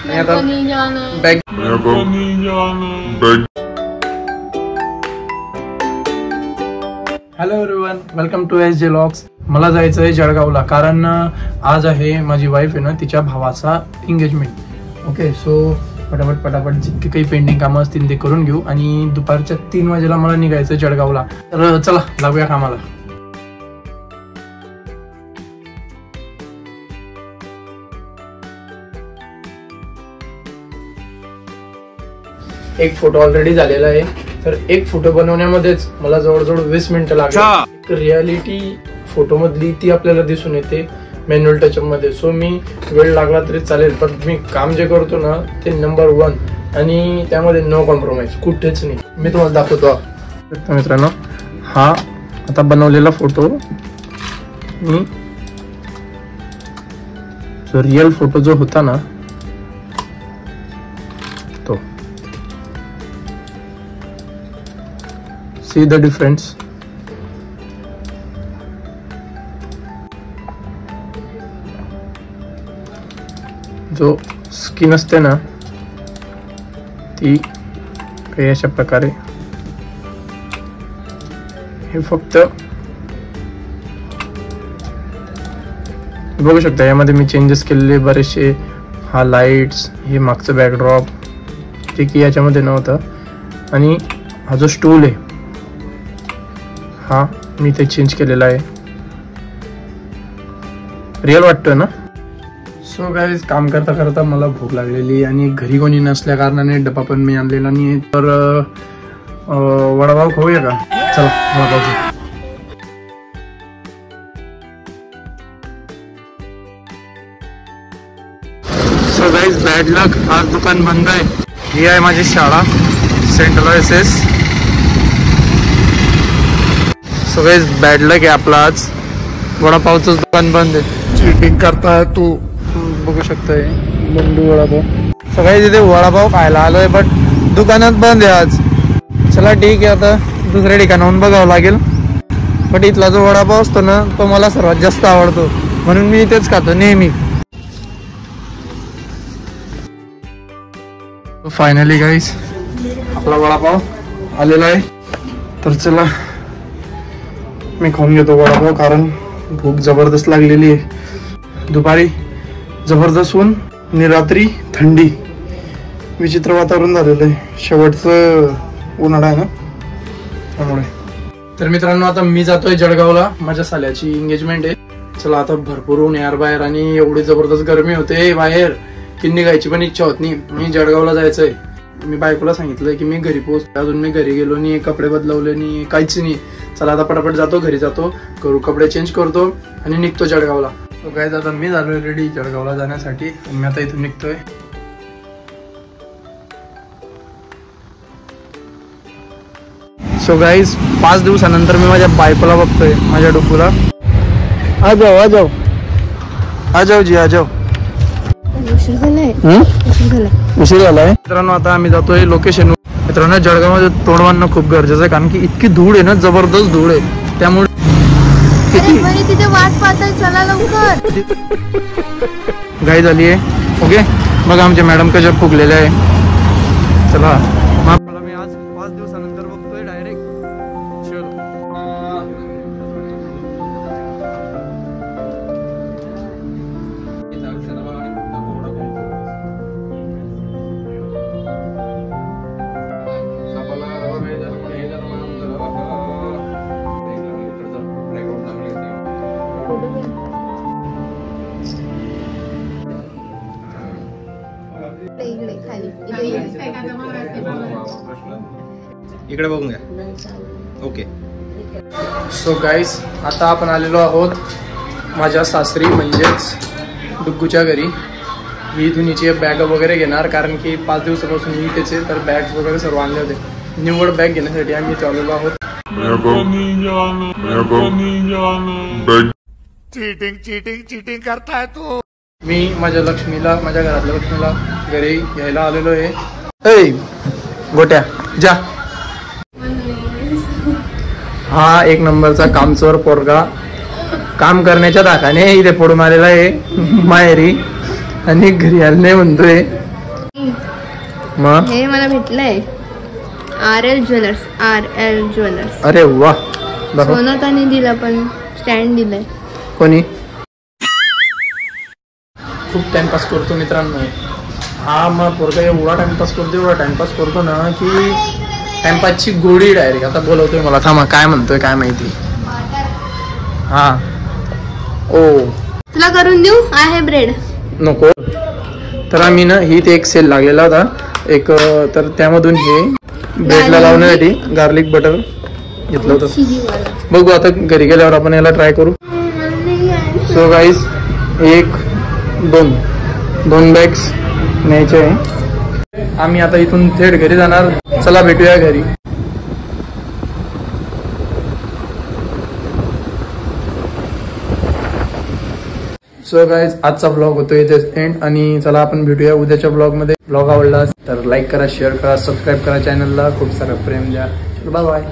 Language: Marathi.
Hello everyone, welcome to SJ vlogs. मला जायचं आहे जळगावला, कारण आज आहे माझी वाईफ आहे ना तिच्या भावाचा एंगेजमेंट. ओके, सो पटापट जितके काही पेंडिंग कामं असतील ते करून घेऊ आणि दुपारच्या 3 वाजेला मला निघायचं जळगावला. तर चला लागूया कामाला. एक फोटो ऑलरेडी झालेला आहे, तर एक फोटो बनवण्यामध्येच मला जवळजवळ 20 मिनिटं लागली. रियालिटी फोटो मधली ती आपल्याला दिसून येते मॅन्युअल टचअप मध्ये. सो मी वेळ लागला तरी चालेल, पण मी काम जे करतो ना ते नंबर 1 आणि त्यामध्ये नो कॉम्प्रोमाइज, कुठेच नाही. मी तुम्हाला दाखवतो. मित्रांनो, हा आता बनवलेला फोटो मी जो रिअल फोटो जो होता ना तो. See the difference. जो स्किन असते ना ती काही अशा प्रकारे, हे फक्त बघू शकता. यामध्ये मी चेंजेस केलेले बरेचसे. हा लाईट्स, हे मागचं बॅकड्रॉप जे की याच्यामध्ये नव्हतं, आणि हा जो स्टूल आहे हा मी ते चेंज केलेला आहे. रिअल वाटतोय ना. सो गाईज, काम करता करता मला भूक लागलेली आणि घरी कोणी नसल्या कारणाने डबा पण मी आणलेला नाही. तर वडापाव खाऊया का? चला वडापाव. सो गाईज, बॅड लक, आज दुकान बंद आहे. ही आहे माझी शाळा, सेंट अलोयसिस. सो गाईज, बॅड लक आहे आपला, आज वडापावचं दुकान बंद आहे. चीटिंग करताय तू. बघू शकताय बंडू वडापाव. सगळे तिथे वडापाव खायला आलोय, बट दुकानात बंद आहे आज. चला ठीक आहे, आता दुसऱ्या ठिकाणाहून बघावं लागेल. बट इथला जो वडापाव असतो ना तो मला सर्वात जास्त आवडतो, म्हणून मी इथेच खातो नेहमी. फायनली गाईस, आपला वडापाव आलेला आहे. तर चला मी खाऊन घेतो वडापाव, कारण भूक जबरदस्त लागलेली आहे. दुपारी जबरदस्त ऊन आणि रात्री थंडी, विचित्र वातावरण झालेलं आहे. शेवटचं उन्हाळा आहे ना त्यामुळे. तर मित्रांनो, आता मी जातोय जळगावला, माझ्या साल्याची एंगेजमेंट आहे. चला, आता भरपूर ऊन यार बाहेर आणि एवढी जबरदस्त गरमी होते बाहेर की निघायची पण इच्छा होत नाही. मी जळगावला जायचंय. मी बायकोला सांगितलंय की मी घरी पोहोचतो. अजून मी घरी गेलो नाही, कपडे बदलवले नाही, काहीच नाही. चला आता पटापट जातो, घरी जातो, करू कपडे चेंज करतो आणि निघतो जळगावला. सो गाईज, आता मी झालोय रेडी जळगावला जाण्यासाठी. मी आता इथून निघतोय. सो गाईज, 5 दिवसानंतर मी माझ्या बायकोला बघतोय, माझ्या डुकूला. आ जाओ जी, आ जाओ. उशीर झालाय. मित्रांनो, आता आम्ही जातोय लोकेशन. मित्रांनो, जळगावमध्ये तोंड बांधणं खूप गरजेचं आहे, कारण की इतकी धूळ आहे ना, जबरदस्त धूळ आहे. त्यामुळे तिथे वाट पाहताय, चला लवकर. घाई झाली आहे. ओके, मग आमच्या मॅडम कशा फुगलेल्या आहे. चला, मला मी आज 5 दिवसानंतर बघतोय डायरेक्ट. इकडे बघून घ्या. ओके. सो गाईस, आता आपण आलेलो आहोत माझ्या सासरी, म्हणजेच डुग्गूच्या घरी. मी इथून हिची बॅग वगैरे घेणार, कारण की 5 दिवसापासून मी त्याचे तर बॅग्स वगैरे सर्व आणले होते. निवड बॅग घेण्यासाठी आम्ही इथे आलेलो आहोत. चीटिंग करताय तू. मी माझ्या लक्ष्मीला, माझ्या घरातल्या लक्ष्मीला घरी घ्यायला आलेलो आहे. गोट्या जा. हा एक नंबरचा कामचोर पोरगा, काम करण्याच्या धाकाने इथे पडून आलेला आहे माहेरी, आणि घरी आले नाही म्हणतोय. मग हे मला भेटलंय RL ज्वेलर्स. अरे वा, सोनं त्यांनी दिलं पण स्टँड दिलंय. कोणी? खूप टाइमपास करतो मित्रांनो हा. मग पोरगा एवढा टाइमपास करतो ना की टाइमपासची गोडी डायरेक्ट. आता बोलवतोय मला, थांबा काय म्हणतोय काय माहिती. हा ओ तुला करून देऊ आहे ब्रेड. नको. तर आम्ही ना ही ते एक सेल लागलेला होता एक, तर त्यामधून हे ब्रेडला लावण्यासाठी गार्लिक बटर घेतलं होतं. बघू आता घरी गेल्यावर आपण याला ट्राय करू. सो गाईज 2 बॅग्स न्यायचे आहे. आम्ही आता इथून थेट घरी जाणार. चला भेटूया घरी. सो गाईज आजचा ब्लॉग होतो इथेच एंड. आणि चला आपण भेटूया उद्याच्या ब्लॉगमध्ये. ब्लॉग आवडला तर लाईक करा, शेअर करा, सबस्क्राईब करा चॅनलला. खूप सारं प्रेम द्या. Bye bye.